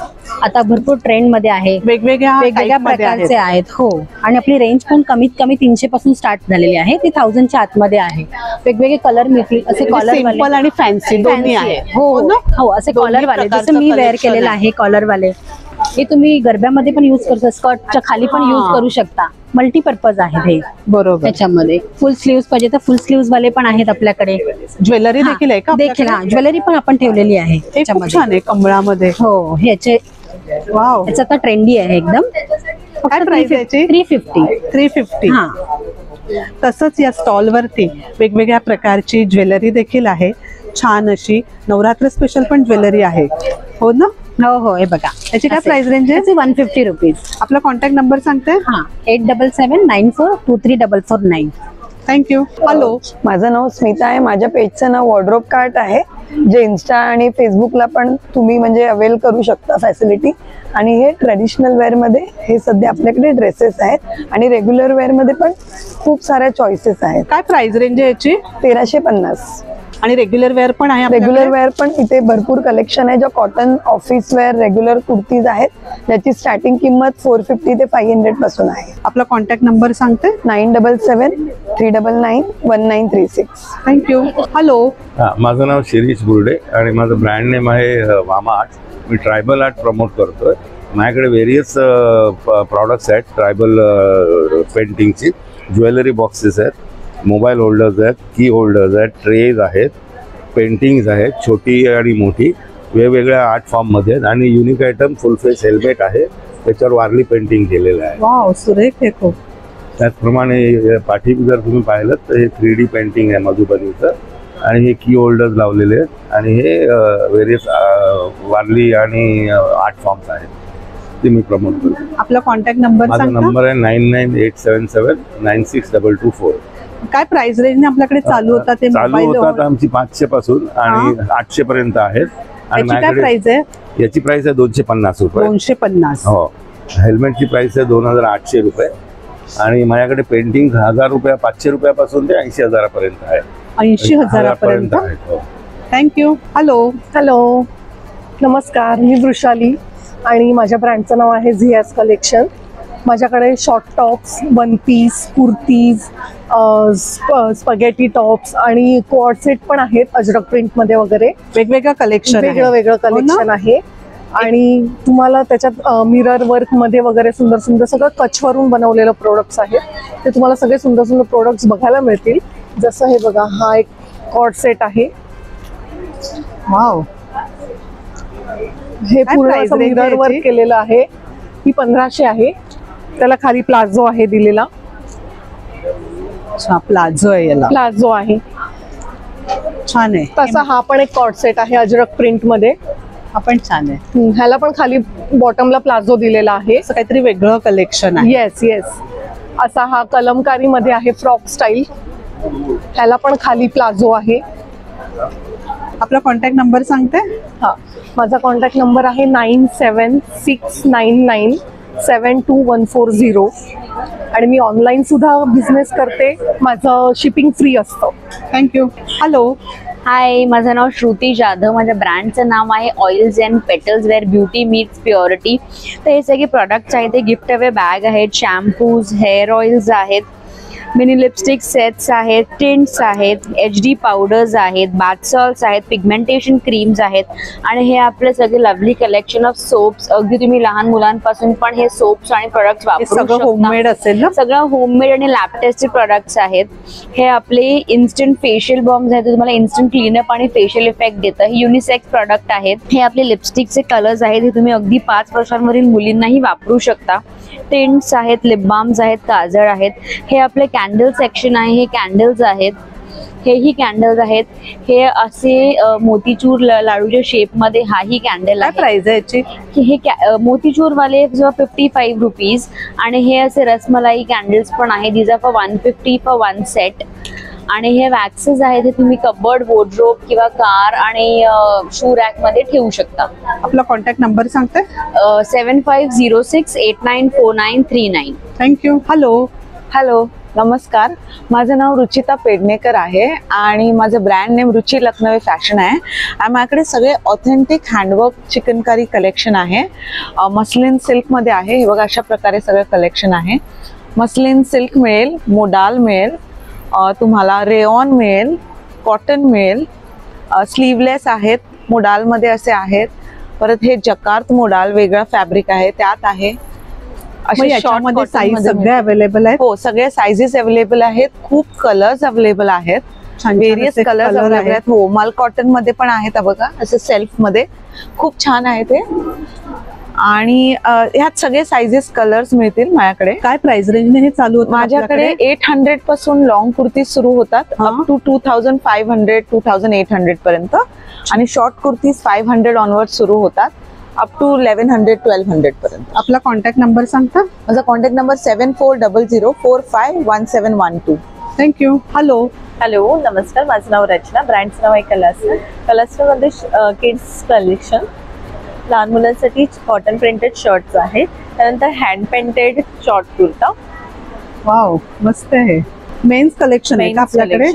आता भरपूर ट्रेंड मध्ये आहे, वेगवेगळ्या प्रकारचे आहेत. हो, आणि आपली रेंज पण कमीत कमी 300 पासून स्टार्ट झालेली आहे, ती 1000च्या आतमध्ये आहे. वेगवेगळे कलर मिळतील, असे कॉलर सिंपल आणि फॅन्सी दोन्ही आहे. हो हो, असे कॉलर वाले, जसं मी वेअर केलेलं आहे कॉलर वाले. हे तुम्ही गरब्यामध्ये पण यूज करू शकता, स्कर्टच्या खाली पण यूज करू शकता. मल्टीपर्पज आहे हे. बरोबर. त्याच्यामध्ये फुल स्लीव्स पाहिजे तर फुल स्लीव्स वाले पण आहेत आपल्याकडे. ज्वेलरी देखील आहे का? देखील हा, ज्वेलरी पण आपण ठेवलेली आहे त्याच्यामध्ये. छान आहे कमळामध्ये. हो, ह्याचे वाव, याचा आता ट्रेंडी आहे एकदम. काय प्राइस याची? 350. हा. तसंच या स्टॉल वरती वेगवेगळ्या प्रकारची ज्वेलरी देखील आहे. छान अशी नवरात्र स्पेशल पण ज्वेलरी आहे. हो ना? हो हो, हे बघा, याची काय प्राइस रेंज आहे? 150 रुपीज. आपला कॉन्टॅक्ट नंबर सांगते? हा, 8779423499. थँक्यू. हॅलो, माझं नाव स्मिता आहे. माझ्या पेजचं नाव वॉर्डरोब कार्ट आहे, जे इन्स्टा आणि फेसबुकला पण तुम्ही म्हणजे अवेल करू शकता फॅसिलिटी. आणि हे ट्रेडिशनल वेअरमध्ये हे सध्या आपल्याकडे ड्रेसेस आहेत आणि रेग्युलर वेअरमध्ये पण खूप साऱ्या चॉईसेस आहेत. काय प्राइस रेंज आहे याची? 1350. आणि रेग्युलर वेअर पण आहे? रेग्युलर वेअर पण इथे भरपूर कलेक्शन आहे, ज्या cotton office wear regular kurtis आहेत, ज्याची स्टार्टिंग किंमत 450 ते 500 पासून आहे. आपला कॉन्टॅक्ट नंबर सांगते? 9773991936. थँक्यू. हॅलो, माझं नाव शिरीष बुर्डे आणि माझं ब्रँड नेम आहे वामा आर्ट. मी ट्रायबल आर्ट प्रमोट करतोय. माझ्याकडे व्हेरियस प्रॉडक्ट्स आहेत, ट्रायबल पेंटिंगची. ज्वेलरी बॉक्सेस आहेत, मोबाईल होल्डर्स आहेत, की होल्डर्स आहेत, ट्रेज आहेत, पेंटिंग्स आहेत, छोटी आणि मोठी, वेगवेगळ्या आर्ट फॉर्ममध्ये आहेत. आणि युनिक आयटम फुल फेस हेल्मेट आहे, त्याच्यावर वारली पेंटिंग केलेलं आहे. वाव, सुरेख आहे खूप. त्याचप्रमाणे पाठी जर तुम्ही पाहिलं तर हे 3D पेंटिंग आहे मधुबनीचं, आणि हे की होल्डर्स लावलेले आहेत, आणि हे व्हेरियस वारली आणि आर्ट फॉर्म्स आहेत, ते मी प्रमोट करतो. आपला कॉन्टॅक्ट नंबर? माझा नंबर आहे 9987796224. काय प्राइस रेंज आपल्याकडे चालू होतात? ते चालू होतात आमची 500 पासून आणि 800 पर्यंत आहेत. आणि काय प्राइस आहे याची? प्राइस आहे 250 रुपये. 250. हो. हेल्मेटची प्राइस आहे 2800 रुपये. आणि माझ्याकडे पेंटिंग 1000 रुपया 500 रुपयापासून ते 80,000 पर्यंत आहे. 80,000 पर्यंत. थँक्यू. हॅलो, नमस्कार, मी वृषाली आणि माझ्या ब्रँडचं नाव आहे झियास कलेक्शन. माझ्याकडे short tops, one piece, kurtis, spaghetti tops आणि कोऑर्ड सेट पण आहेत अजरक प्रिंटमध्ये वगैरे. वेगवेगळं कलेक्शन आहे. आणि तुम्हाला त्याच्यात मिरर वर्कमध्ये वगैरे सुंदर सुंदर सगळं कच्छवरून बनवलेलं प्रोडक्ट्स आहेत. ते तुम्हाला सगळे सुंदर सुंदर प्रोडक्ट्स बघायला मिळतील. जसं हे बघा, हा एक कॉर्ड सेट आहे. वाव, हे पूर्ण असं मिरर वर्क केलेलं आहे. ही 1500 आहे. त्याला खाली प्लाझो आहे दिलेला. प्लाझो आहे, याला प्लाझो आहे. छान आहे. तसा हा पण एक कॉर्ड सेट आहे अजरक प्रिंट मध्ये. हा पण छान आहे. ह्याला पण खाली बॉटमला प्लाझो दिलेला आहे. असं काहीतरी वेगळं कलेक्शन आहे. Yes yes. असा हा कलमकारी मध्ये आहे, फ्रॉक स्टाईल. ह्याला पण खाली प्लाझो आहे. आपला कॉन्टॅक्ट नंबर सांगते? हा, माझा कॉन्टॅक्ट नंबर आहे 9769972140. आणि मी ऑनलाईन सुद्धा बिझनेस करते. माझं शिपिंग फ्री असतं. थँक्यू. हॅलो, हाय, माझं नाव श्रुती जाधव. माझ्या ब्रँडचं नाव आहे oils and petals where beauty meets purity. तर हे सगळे प्रोडक्ट्स आहेत. ते गिफ्ट अवे बॅग आहेत, शॅम्पूज, हेअर ऑइल्स आहेत, मिनी लिपस्टिक सेट्स आहेत, टिंट्स आहेत, HD पावडर्स आहेत, बाथ सॉल्ट्स आहेत, पिगमेंटेशन क्रीम्स आहेत. आणि हे आपले सगळे लवली कलेक्शन ऑफ सोप्स. अगदी तुम्ही लहान मुलांपासून पण हे सोप्स आणि प्रोडक्ट्स वापरू शकता. होममेड असेल ना? सगळं होममेड आणि लॅब टेस्टेड प्रोडक्ट्स आहेत. हे आपले इन्स्टंट फेशियल बॉम्ब्स आहेत, तुम्हाला इन्स्टंट क्लीनअप आणि फेशियल इफेक्ट देतं. हे युनिसेक्स प्रोडक्ट आहेत. हे आपले लिपस्टिकचे कलर्स आहेत. हे तुम्ही अगदी 5 वर्षांवरील मुलींनाही वापरू शकता. टिंट्स आहेत, लिप बाम्स आहेत, काजळ आहेत. हे आपले कॅन्डल सेक्शन आहे. हे कॅन्डल्स आहेत. हेही कॅन्डल्स आहेत. हे असे मोतीचूर लाडूच्या शेप मध्ये हाही कॅन्डल आहे. प्राइस आहे याची? हे मोतीचूर वाले 55 रुपीज आणि हे असे रसमलाई कॅन्डल्स पण आहे. These are for 150 for 1 set. आणि हे वॅक्सेस आहेत, हे तुम्ही कबर्ड, वॉर्डरोब किंवा कार आणि शू रॅक मध्ये ठेवू शकता. आपला कॉन्टॅक्ट नंबर सांगते? 7506894939. थँक्यू. हॅलो. नमस्कार, माझं नाव रुचिता पेडणेकर आहे आणि माझं brand name Ruchi Lakhnavi fashion आहे. आणि माझ्याकडे सगळे ऑथेंटिक हँडवर्क चिकनकारी कलेक्शन आहे. मस्लिन सिल्कमध्ये आहे. हे बघा, अशा प्रकारे सगळं कलेक्शन आहे. मस्लिन सिल्क मिळेल, मोडाल मिळेल, तुम्हाला रेऑन मिळेल, कॉटन मिळेल, स्लीवलेस आहेत, मोडालमध्ये असे आहेत. परत हे जकार्त मोडाल वेगळा फॅब्रिक आहे, त्यात आहे. असे शॉर्ट साईज सगळे अवेलेबल आहेत. हो, सगळे साइजेस अवेलेबल आहेत. खूप कलर्स अवेलेबल आहेत, व्हेरियस कलर्स अवेलेबल आहेत. हो, माल कॉटन मध्ये पण आहेत बघा, असे सेल्फ मध्ये खूप छान आहे ते. आणि ह्यात सगळे साइजेस कलर्स मिळतील माझ्याकडे. काय प्राइस रेंजने हे चालू होतं? माझ्याकडे 800 पासून लॉंग कुर्ती सुरू होतात अप टू 2500 2800 पर्यंत. आणि शॉर्ट कुर्तीज 500 ऑनवर्ड सुरू होतात अप टू 1100-1200 पर्यंत. आपला कॉन्टॅक्ट नंबर सांगता? माझा कॉन्टॅक्ट नंबर 7400451712. थँक्यू. हॅलो, नमस्कार, माझं नाव रचना, ब्रँडचं नाव आहे कलास्टर. कलास्टरमध्ये किड्स कलेक्शन, लहान मुलांसाठी कॉटन प्रिंटेड शर्ट्स आहे. त्यानंतर hand painted short kurta. Wow, मस्त आहे. मेन्स कलेक्शन आहे का आपल्याकडे?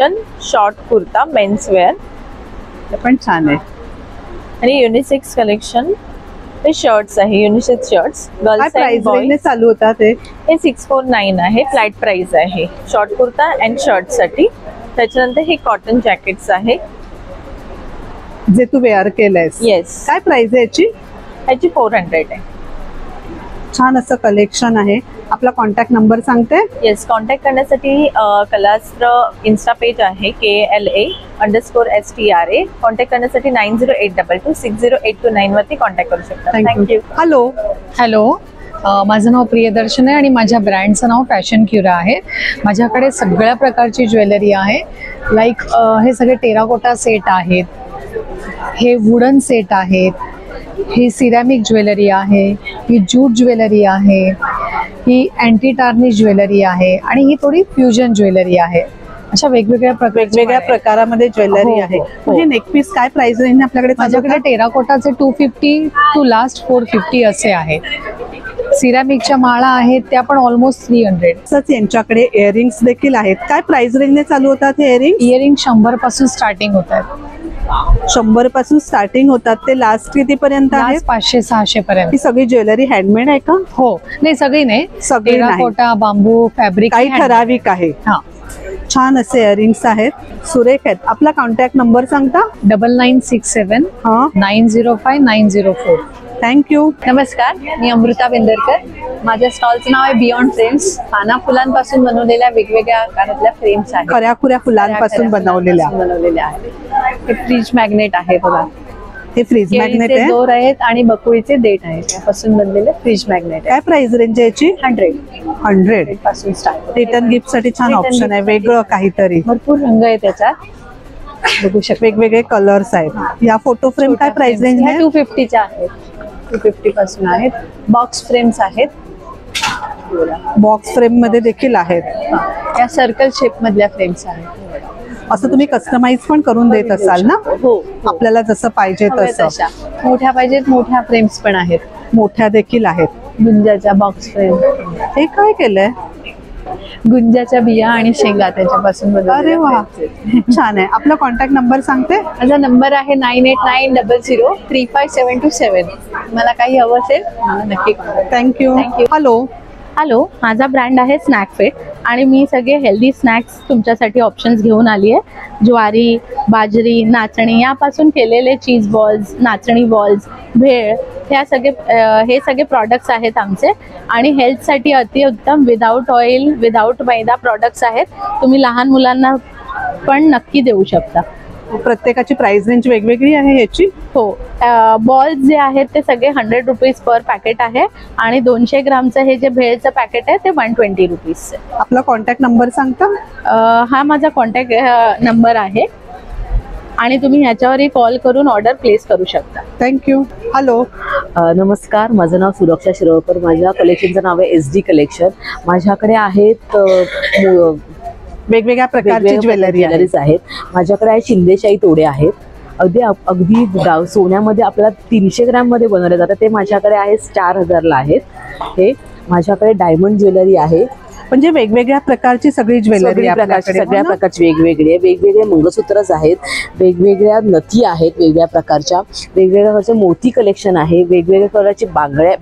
शॉर्ट कुर्ता मेन्स वेअर पण छान आहे. आणि युनिसेक्स कलेक्शन हे शर्ट्स आहे, unisex shirts. Girls and boys चालू होतात. हे 649 आहे, फ्लॅट प्राइस आहे शॉर्ट कुर्ता अँड शर्ट साठी. त्याच्यानंतर हे कॉटन जॅकेट्स आहे जे तू वेअर केलंयस. येस. काय प्राइस आहे याची? 400 आहे. छान असं कलेक्शन आहे. आपला कॉन्टॅक्ट नंबर सांगते? येस, कॉन्टॅक्ट करण्यासाठी कलास्त्र इन्स्टा पेज आहे KLA_STRA. कॉन्टॅक्ट करण्यासाठी 9082260829 वरती कॉन्टॅक्ट करू शकता. थँक्यू. हॅलो, माझं नाव प्रियदर्शन आहे आणि माझ्या ब्रँडचं नाव फॅशन क्युरा आहे. माझ्याकडे सगळ्या प्रकारची ज्वेलरी आहे. लाईक हे सगळे टेराकोटा सेट आहेत, हे वुडन सेट आहेत, ही सिरॅमिक ज्वेलरी आहे, ही जूट ज्वेलरी आहे, ही अँटी टार्निश ज्वेलरी आहे आणि ही थोडी फ्युजन ज्वेलरी आहे. अशा वेगवेगळ्या प्रकारामध्ये ज्वेलरी आहे. हे नेकपीस काय प्राइस रेंज आपल्याकडे? माझ्याकडे टेराकोटाचे 250 टू लास्ट 450 असे आहेत. सिरॅमिकच्या माळा आहेत त्या पण ऑलमोस्ट 300. तसंच यांच्याकडे इयरिंग्स देखील आहेत. काय प्राइस रेंजने चालू होतात हे इयरिंग 100 पासून स्टार्टिंग होतात. 100 पासून स्टार्टिंग होतात ते लास्ट किती पर्यंत आहे? 500-600 पर्यंत. ही सगळी ज्वेलरी हँडमेड आहे का? हो, नाही सगळी नाही, टेराकोटा, बांबू, फॅब्रिक काही ठराविक आहे. छान असे इयरिंग्स आहेत, सुरेख आहेत. आपला कॉन्टॅक्ट नंबर सांगता? 9967 905 904. थँक्यू. नमस्कार, मी अमृता बेंदरकर. माझ्या स्टॉलचं नाव आहे बियॉन्ड फ्रेम्स. पाना फुलांपासून बनवलेल्या वेगवेगळ्या आकारातल्या फ्रेम्स आहेत. खऱ्या फुलांपासून बनवलेल्या आहेत. हे फ्रीज मॅग्नेट आहे बघा. हे फ्रीज मॅग्नेट आहे. दोर आहेत आणि बकुळीचे देठ आहेत, त्यापासून बनलेले फ्रीज मॅग्नेट. काय प्राइस रेंज आहे याची? 100 पासून स्टार्ट. रिटर्न गिफ्ट साठी छान ऑप्शन आहे, वेगळं काहीतरी. भरपूर रंग आहे त्याच्यात, बघू शकता. वेगवेगळे कलर्स आहेत. या फोटो फ्रेम काय प्राइस रेंज आहे? 250च्या आहेत. 250 पासून आहेत. बॉक्स फ्रेम्स आहेत. बॉक्स फ्रेम मध्ये देखील आहेत. या सर्कल शेप मधल्या फ्रेम्स आहेत. असं तुम्ही कस्टमाइज पण करून देत असाल ना? हो, आपल्याला जसं पाहिजे तसं. मोठ्या पाहिजेत, मोठ्या फ्रेम्स पण आहेत. मोठ्या देखील आहेत. गुंजाच्या बॉक्स फ्रेम. हे काय केलंय? गुंजाच्या बिया आणि शेंगा त्याच्यापासून. अरे वा, छान आहे. आपला कॉन्टॅक्ट नंबर सांगते? माझा नंबर आहे 9890035727. मला काही हवं असेल नक्की. थँक्यू. हॅलो, माझा ब्रँड आहे स्नॅक फिट आणि मी सगळे हेल्दी स्नॅक्स तुमच्यासाठी ऑप्शन्स घेऊन आली आहे. ज्वारी, बाजरी, नाचणी यापासून केलेले चीज बॉल्स, नाचणी बॉल्स, भेळ, हे सगळे प्रॉडक्ट्स आहेत आमचे. आणि हेल्थसाठी अतिउत्तम, विदाऊट ऑइल, विदाऊट मैदा प्रॉडक्ट्स आहेत. तुम्ही लहान मुलांना पण नक्की देऊ शकता. प्रत्येकाची प्राइस रेंज वेगवेगळी आहे याची? हो, बॉल्स जे आहेत ते सगळे 100 रुपीज पर पॅकेट आहे आणि 200 ग्रामचं हे जे भेळचं पॅकेट आहे ते 120 रुपीज. आपला कॉन्टॅक्ट नंबर सांगता? हा माझा कॉन्टॅक्ट नंबर आहे आणि तुम्ही ह्याच्यावरही कॉल करून ऑर्डर प्लेस करू शकता. थँक्यू. हॅलो, नमस्कार, माझं नाव सुरक्षा शिरोळकर. माझ्या कलेक्शनचं नाव आहे SD कलेक्शन. माझ्याकडे आहेत वेगवेगळ्या प्रकारची ज्वेलरीज आहेत. माझ्याकडे आहे शिंदेशाही तोडे आहेत. अगदी गाव सोन्यामध्ये आपल्याला 300 ग्रॅममध्ये बनवले जातात. ते माझ्याकडे आहे 4000ला आहेत. हे माझ्याकडे डायमंड ज्वेलरी आहे. म्हणजे वेगवेगळ्या प्रकारची सगळी ज्वेलरी सगळ्या प्रकारची वेगवेगळी आहे. वेगवेगळे मंगळसूत्रच आहेत, वेगवेगळ्या नथी आहेत, वेगवेगळ्या प्रकारच्या वेगवेगळ्या प्रकारचे मोती कलेक्शन आहे, वेगवेगळ्या प्रकारचे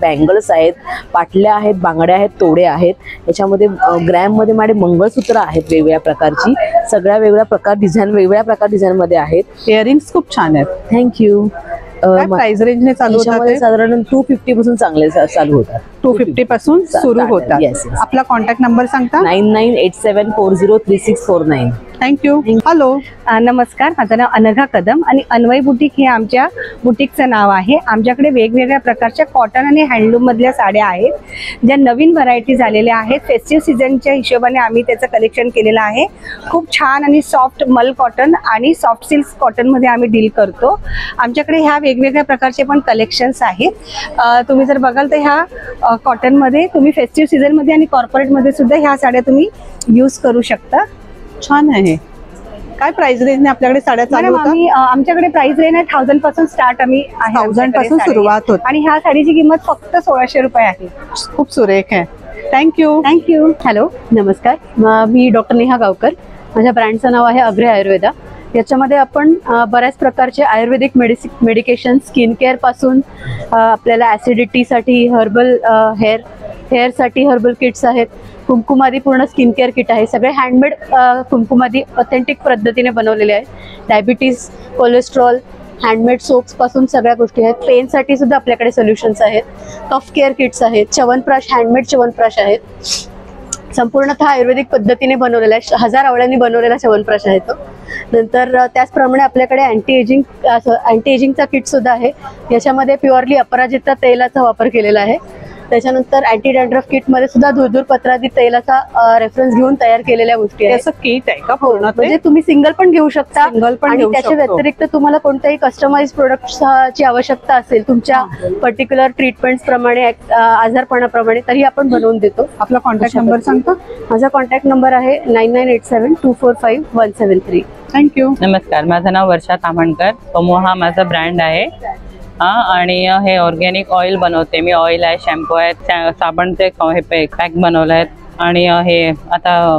बँगल्स आहेत, पाटल्या आहेत, बांगड्या आहेत, तोडे आहेत. याच्यामध्ये ग्रॅममध्ये माझे मंगळसूत्र आहेत वेगवेगळ्या प्रकारची. सगळ्या वेगवेगळ्या प्रकार डिझाईन वेगवेगळ्या प्रकार डिझाईनमध्ये आहेत. इयरिंग्स खूप छान आहेत. थँक्यू. प्राइस रेंजने चालू होतात? साधारण 250 पासून चांगले चालू होतात. 250 पासून सुरू होतात. आपला कॉन्टॅक्ट नंबर सांगता? 9987403649. थँक्यू. हॅलो, नमस्कार, माझं नाव अनघा कदम आणि अन्वय बुटीक हे आमच्या बुटीकचं नाव आहे. आमच्याकडे वेगवेगळ्या प्रकारच्या कॉटन आणि हँडलूम मधल्या साड्या आहेत, ज्या नवीन व्हरायटीज आलेल्या आहेत. फेस्टिव्ह सीझनच्या हिशोबाने आम्ही त्याचं कलेक्शन केलेलं आहे. खूप छान आणि सॉफ्ट मल कॉटन आणि सॉफ्ट सिल्क कॉटनमध्ये आम्ही डील करतो. आमच्याकडे ह्या वेगवेगळ्या प्रकारचे पण कलेक्शन्स आहेत. तुम्ही जर बघाल तर ह्या कॉटनमध्ये तुम्ही फेस्टिव्ह सीझनमध्ये आणि कॉर्पोरेटमध्ये सुद्धा ह्या साड्या तुम्ही यूज करू शकता. छान आहे. काय प्राइस रेंजने आपल्याकडे साड्या चालू होतात? आमच्याकडे प्राइस रेंज आहे 1000 पासून स्टार्ट. आम्ही 1000 पासून सुरुवात होते आणि ह्या साडीची किंमत फक्त 1600 रुपये आहे. खूप सुरेख आहे. थँक्यू. थँक्यू. हॅलो, नमस्कार, मी डॉक्टर नेहा गावकर. माझ्या ब्रँडचं नाव आहे अग्रे आयुर्वेदा. याच्यामध्ये आपण बऱ्याच प्रकारचे आयुर्वेदिक मेडिकेशन, स्किन केअर पासून आपल्याला ॲसिडिटीसाठी हर्बल हेअरसाठी हर्बल किट्स आहेत. कुंकुमादी पूर्ण स्किन केअर किट आहे. सगळे हँडमेड कुंकुमादी ऑथेंटिक पद्धतीने बनवलेले आहेत. डायबिटीज, कोलेस्ट्रॉल, हँडमेड सोप्स पासून सगळ्या गोष्टी आहेत. पेनसाठी सुद्धा आपल्याकडे सोल्युशन्स आहेत. कफ केअर किट्स आहेत. च्यवनप्राश, हँडमेड च्यवनप्राश आहेत. संपूर्णतः आयुर्वेदिक पद्धतीने बनवलेला आहे. 1000 आवळ्यांनी बनवलेला च्यवनप्राश आहे तो. नंतर त्याचप्रमाणे आपल्याकडे अँटी एजिंगचा किट सुद्धा आहे. याच्यामध्ये प्युअरली अपराजिता तेलाचा वापर केलेला आहे. त्याच्यानंतर अँटी डॅन्ड्रफ किटमध्ये सुद्धा धुरधुर पत्रादी तेलाचा रेफरन्स घेऊन तयार केलेल्या गोष्टी आहेत. त्याचं किट आहे का पूर्ण? म्हणजे तुम्ही सिंगल पण घेऊ शकता. आणि त्याच्या व्यतिरिक्त तुम्हाला कोणत्याही कस्टमाइज प्रोडक्टची आवश्यकता असेल तुमच्या पर्टिक्युलर ट्रीटमेंट्स प्रमाणे, आजारपणाप्रमाणे, तरी आपण बनवून देतो. आपला कॉन्टॅक्ट नंबर सांगतो? माझा कॉन्टॅक्ट नंबर आहे 9987245173. थँक्यू. नमस्कार, माझं नाव वर्षा तामणकर. पमो हा माझा ब्रँड आहे. आणि हे ऑर्गॅनिक ऑइल बनवते मी. ऑइल आहे, शॅम्पू आहे, साबणचे हे पॅक बनवले आहेत. आणि हे आता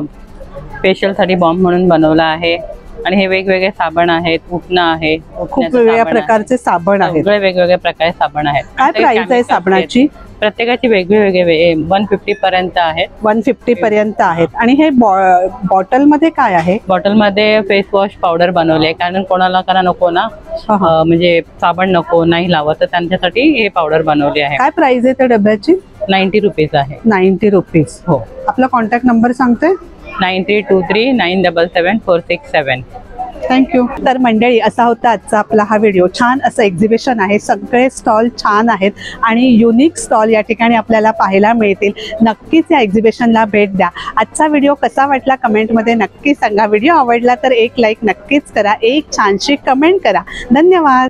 फेशियलसाठी बॉम्ब म्हणून बनवलं आहे. आणि हे वेगवेगळे साबण आहेत, उठणं आहे, खूप वेगवेगळ्या प्रकारचे साबण आहेत. वेगवेगळ्या प्रकारचे साबण आहेत. काय प्राइस आहे साबणाची? प्रत्येकाची वेगवेगळे 150 पर्यंत आहेत. 150 पर्यंत आहेत. आणि हे बॉटल मध्ये काय आहे? बॉटल मध्ये फेस वॉश पावडर बनवले. कारण कोणाला नको ना, म्हणजे साबण नको, नाही लावत, तर त्यांच्यासाठी हे पावडर बनवली आहे. काय प्राइस आहे त्या डब्याची? 90 रुपीज आहे. 90 रुपीज. हो. आपला कॉन्टॅक्ट नंबर सांगते? 9323977467. थँक्यू. तर मंडळी, असा होता आजचा आपला हा व्हिडिओ. छान असं एक्झिबिशन आहे. सगळे स्टॉल छान आहेत आणि युनिक स्टॉल या ठिकाणी आपल्याला पाहायला मिळतील. नक्कीच या एक्झिबिशनला भेट द्या. आजचा व्हिडिओ कसा वाटला कमेंटमध्ये नक्की सांगा. व्हिडिओ आवडला तर एक लाईक नक्कीच करा, एक छानशी कमेंट करा. धन्यवाद.